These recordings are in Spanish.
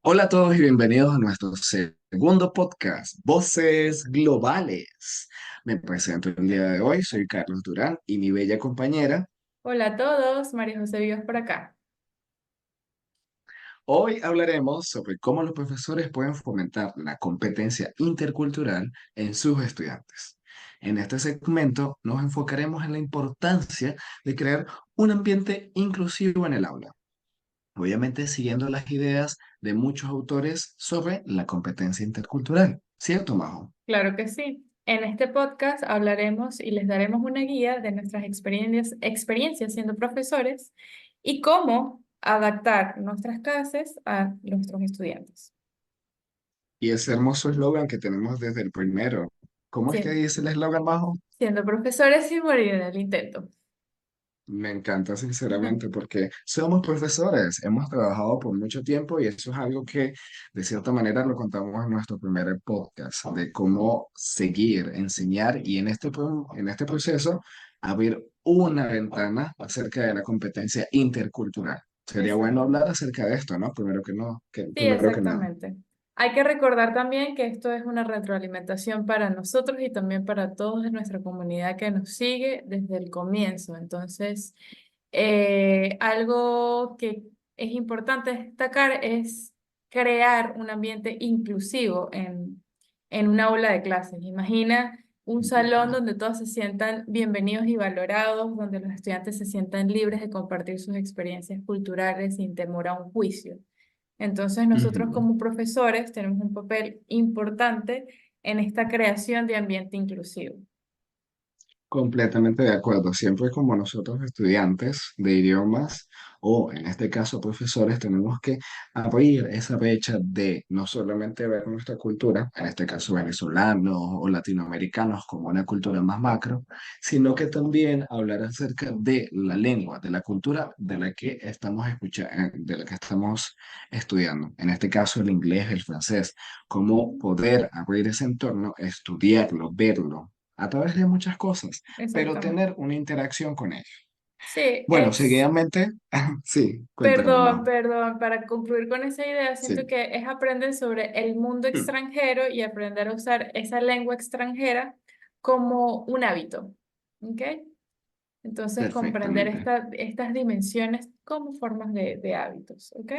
Hola a todos y bienvenidos a nuestro segundo podcast, Voces Globales. Me presento el día de hoy, soy Carlos Durán y mi bella compañera. Hola a todos, María José Vivas por acá. Hoy hablaremos sobre cómo los profesores pueden fomentar la competencia intercultural en sus estudiantes. En este segmento nos enfocaremos en la importancia de crear un ambiente inclusivo en el aula, obviamente siguiendo las ideas de muchos autores sobre la competencia intercultural. ¿Cierto, Majo? Claro que sí. En este podcast hablaremos y les daremos una guía de nuestras experiencias siendo profesores y cómo adaptar nuestras clases a nuestros estudiantes. Y ese hermoso eslogan que tenemos desde el primero. ¿Cómo es que Sí, dice el eslogan, Majo? siendo profesores sin morir en el intento. Me encanta sinceramente porque somos profesores, hemos trabajado por mucho tiempo y eso es algo que de cierta manera lo contamos en nuestro primer podcast, de cómo seguir, enseñar y en este proceso abrir una ventana acerca de la competencia intercultural. Sería bueno Exacto. hablar acerca de esto, ¿no? Sí, Primero que nada. exactamente. Hay que recordar también que esto es una retroalimentación para nosotros y también para todos en nuestra comunidad que nos sigue desde el comienzo. Entonces, algo que es importante destacar es crear un ambiente inclusivo en una aula de clases. Imagina un salón Completamente. donde todos se sientan bienvenidos y valorados, donde los estudiantes se sientan libres de compartir sus experiencias culturales sin temor a un juicio. Entonces, nosotros Ujú. como profesores tenemos un papel importante en esta creación de ambiente inclusivo. Completamente de acuerdo. Siempre como nosotros estudiantes de idiomas o en este caso profesores tenemos que abrir esa brecha de no solamente ver nuestra cultura, en este caso venezolanos o latinoamericanos como una cultura más macro, sino que también hablar acerca de la lengua, de la cultura de la que estamos escuchando, de la que estamos estudiando. En este caso el inglés, el francés, cómo poder abrir ese entorno, estudiarlo, verlo a través de muchas cosas, pero Exactamente. tener una interacción con ellos. Sí, Bueno, seguidamente, sí, cuéntame más. perdón, para concluir con esa idea, siento Sí, que es aprender sobre el mundo mm, extranjero y aprender a usar esa lengua extranjera como un hábito. ¿Ok? Entonces, comprender perfectamente, estas dimensiones como formas de hábitos. ¿Ok?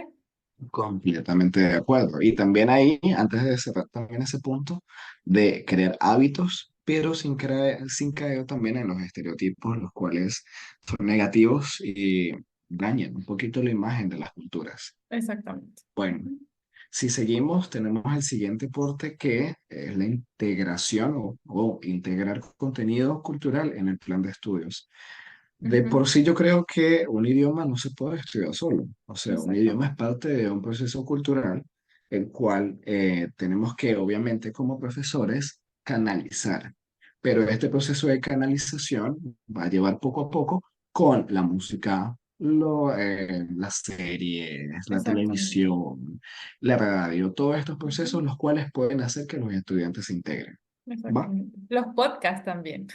completamente de acuerdo. Y también ahí, antes de cerrar también ese punto, de crear hábitos, pero sin caer también en los estereotipos, los cuales son negativos y dañan un poquito la imagen de las culturas. Exactamente. Bueno, Ujú, si seguimos, tenemos el siguiente porte que es la integración o integrar contenido cultural en el plan de estudios. De por ujú, sí yo creo que un idioma no se puede estudiar solo. O sea, un idioma exactamente. es parte de un proceso cultural el cual tenemos que, obviamente, como profesores, canalizar. Pero este proceso de canalización va a llevar poco a poco con la música, las series, la Exactamente. televisión, la radio, todos estos procesos los cuales pueden hacer que los estudiantes se integren. ¿Va? Exactamente. Los podcasts también.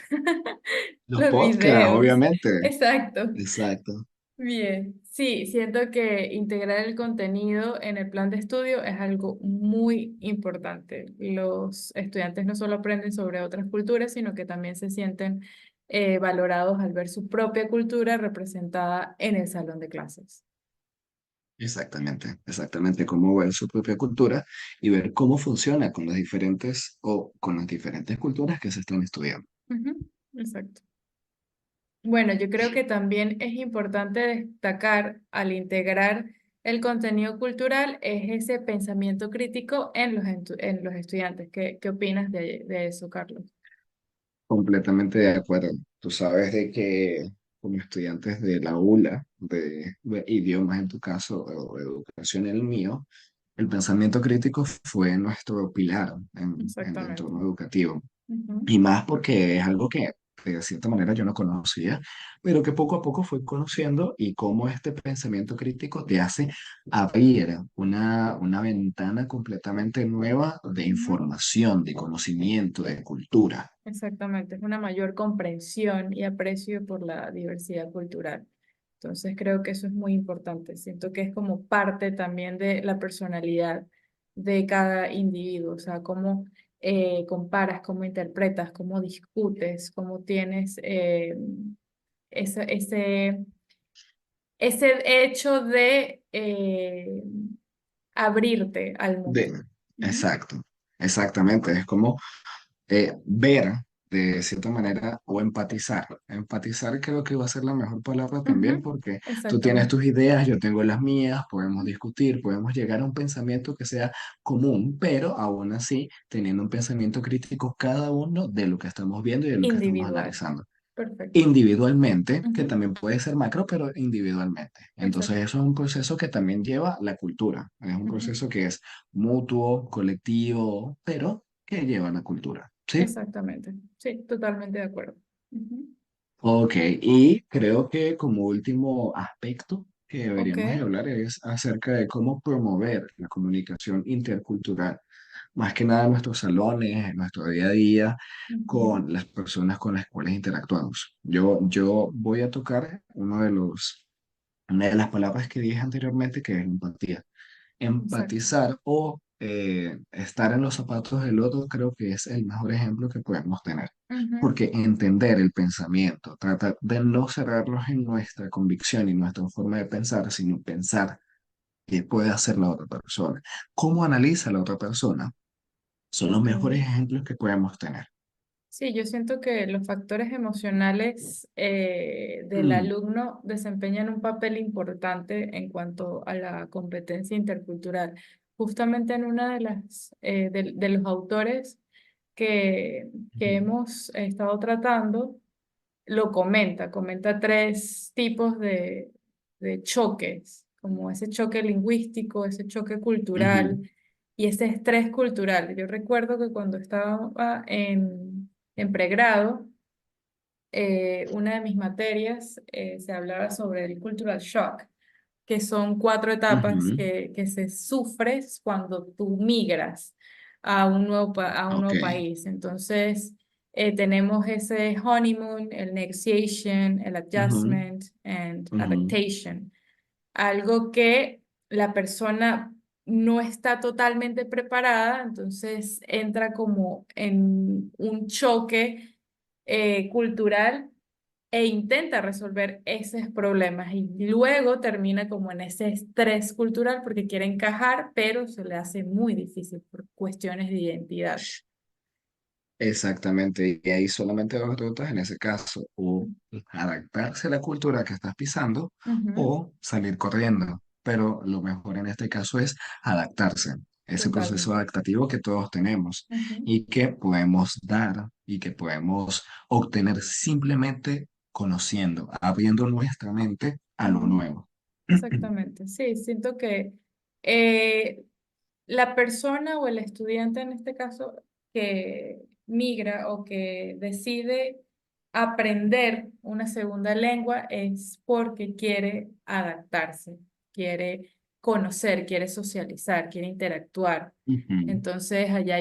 Los Los podcasts, videos. obviamente. Exacto. Exacto. Bien. Sí, siento que integrar el contenido en el plan de estudio es algo muy importante. Los estudiantes no solo aprenden sobre otras culturas, sino que también se sienten valorados al ver su propia cultura representada en el salón de clases. Exactamente, exactamente cómo ver su propia cultura y ver cómo funciona con las diferentes o con las diferentes culturas que se están estudiando. Ujú, exacto. Bueno, yo creo que también es importante destacar al integrar el contenido cultural es ese pensamiento crítico en en los estudiantes. ¿Qué opinas de eso, Carlos? Completamente de acuerdo. Tú sabes de que como estudiantes de la ULA, de idiomas en tu caso, o educación en el mío, el pensamiento crítico fue nuestro pilar en el Exactamente. entorno educativo. Ujú, Y más porque es algo que de cierta manera yo no conocía, pero que poco a poco fui conociendo y cómo este pensamiento crítico te hace abrir una ventana completamente nueva de ujú. información, de conocimiento, de cultura. Exactamente, es una mayor comprensión y aprecio por la diversidad cultural. Entonces creo que eso es muy importante. Siento que es como parte también de la personalidad de cada individuo, o sea, cómo comparas, cómo interpretas, cómo discutes, cómo tienes ese, ese, ese hecho de abrirte al mundo. De, Ujú, exacto, exactamente. Es como ver de cierta manera o empatizar. Empatizar creo que va a ser la mejor palabra también ujú, porque tú tienes exactamente. tus ideas, yo tengo las mías, podemos discutir, podemos llegar a un pensamiento que sea común, pero aún así teniendo un pensamiento crítico cada uno de lo que estamos viendo y de lo que estamos Individual. analizando. Perfecto. Individualmente, que Ujú, también puede ser macro, pero individualmente. Entonces exacto. eso es un proceso que también lleva la cultura. Es un Ujú, proceso que es mutuo, colectivo, pero que lleva la cultura. ¿Sí? exactamente. Sí, totalmente de acuerdo. Ujú, Ok, y creo que como último aspecto que ok. deberíamos de hablar es acerca de cómo promover la comunicación intercultural, más que nada en nuestros salones, en nuestro día a día, Ujú, con las personas con las cuales interactuamos. Yo voy a tocar una de las palabras que dije anteriormente, que es empatía. exacto. Empatizar o estar en los zapatos del otro creo que es el mejor ejemplo que podemos tener. Ujú, Porque entender el pensamiento, tratar de no cerrarnos en nuestra convicción y nuestra forma de pensar, sino pensar qué puede hacer la otra persona, cómo analiza la otra persona, son los ok. mejores ejemplos que podemos tener. Sí, yo siento que los factores emocionales del Mm, alumno desempeñan un papel importante en cuanto a la competencia intercultural. Justamente en una de de los autores que ujú, hemos estado tratando, lo comenta tres tipos de choques, como ese choque lingüístico, ese choque ujú, cultural y ese estrés cultural. Yo recuerdo que cuando estaba en pregrado, una de mis materias se hablaba sobre el cultural shock, que son cuatro etapas ujú. que se sufres cuando tú migras a un a un Ok. nuevo país. Entonces, tenemos ese honeymoon, el negotiation, el Ujú, adjustment and ujú, adaptation. Algo que la persona no está totalmente preparada, entonces entra como en un choque cultural e intenta resolver esos problemas y luego termina como en ese estrés cultural porque quiere encajar, pero se le hace muy difícil por cuestiones de identidad. exactamente, y hay solamente dos rutas en ese caso, o adaptarse a la cultura que estás pisando Ujú, o salir corriendo, pero lo mejor en este caso es adaptarse, ese proceso totalmente. adaptativo que todos tenemos Ujú, y que podemos dar y que podemos obtener simplemente conociendo, abriendo nuestra mente a lo ujú, nuevo. exactamente. Sí, siento que eh, la persona o el estudiante en este caso que migra o que decide aprender una segunda lengua es porque quiere adaptarse, quiere conocer, quiere socializar, quiere interactuar. Ujú, Entonces, allá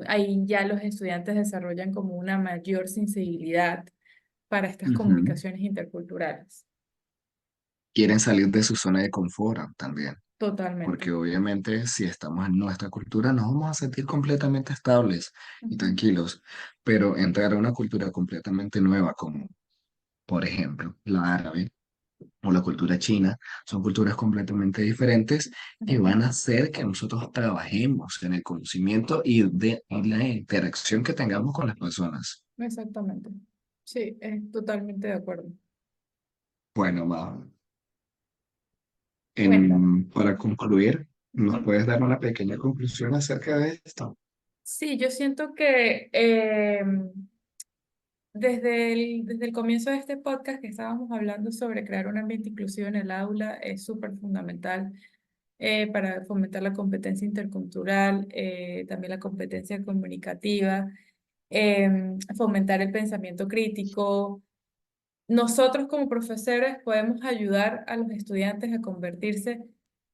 ahí ya los estudiantes desarrollan como una mayor sensibilidad para estas ujú. comunicaciones interculturales. Quieren salir de su zona de confort también. Totalmente. Porque obviamente si estamos en nuestra cultura nos vamos a sentir completamente estables y Ujú, tranquilos, pero entrar a una cultura completamente nueva como por ejemplo la árabe o la cultura china, son culturas completamente diferentes que ujú. van a hacer que nosotros trabajemos en el conocimiento y la interacción que tengamos con las personas. Exactamente. Sí, totalmente de acuerdo. Bueno, Cuéntame. para concluir, ¿nos Ujú. puedes dar una pequeña conclusión acerca de esto? Sí, yo siento que desde el comienzo de este podcast que estábamos hablando sobre crear un ambiente inclusivo en el aula es súper fundamental para fomentar la competencia intercultural, también la competencia comunicativa, fomentar el pensamiento crítico. Nosotros como profesores podemos ayudar a los estudiantes a convertirse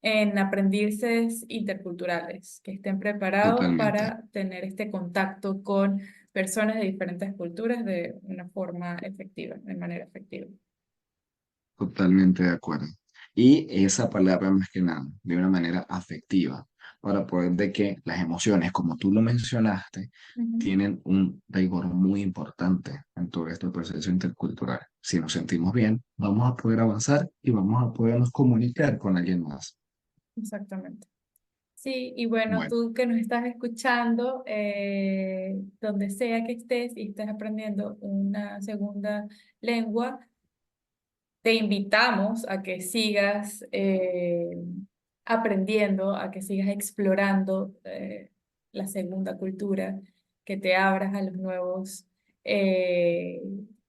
en aprendices interculturales, que estén preparados Totalmente. para tener este contacto con personas de diferentes culturas de una forma efectiva, de manera efectiva. Totalmente de acuerdo. Y esa palabra más que nada, de una manera afectiva, para poder de que las emociones, como tú lo mencionaste, Ujú. tienen un rigor muy importante en todo este proceso intercultural. Si nos sentimos bien, vamos a poder avanzar y vamos a podernos comunicar con alguien más. Exactamente. Sí, y bueno, Bueno, tú que nos estás escuchando, donde sea que estés y estés aprendiendo una segunda lengua, te invitamos a que sigas aprendiendo, a que sigas explorando la segunda cultura, que te abras eh,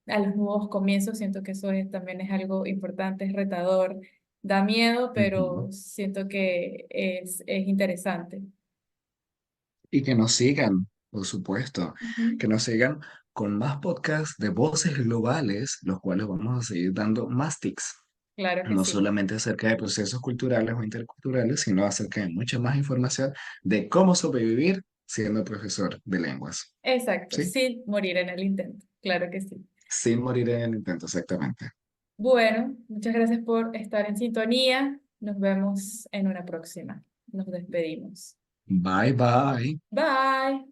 a los nuevos comienzos. Siento que también es algo importante, es retador, da miedo, ujú. pero siento que es interesante. Y que nos sigan, por supuesto, Ujú. que nos sigan con más podcasts de voces globales, los cuales vamos a seguir dando más tips. Claro que No sí. solamente acerca de procesos culturales o interculturales, sino acerca de mucha más información de cómo sobrevivir siendo profesor de lenguas, Exacto, ¿sí? sin morir en el intento. Claro que sí. Sin morir en el intento, exactamente. Bueno, muchas gracias por estar en sintonía. Nos vemos en una próxima. Nos despedimos. Bye bye. Bye.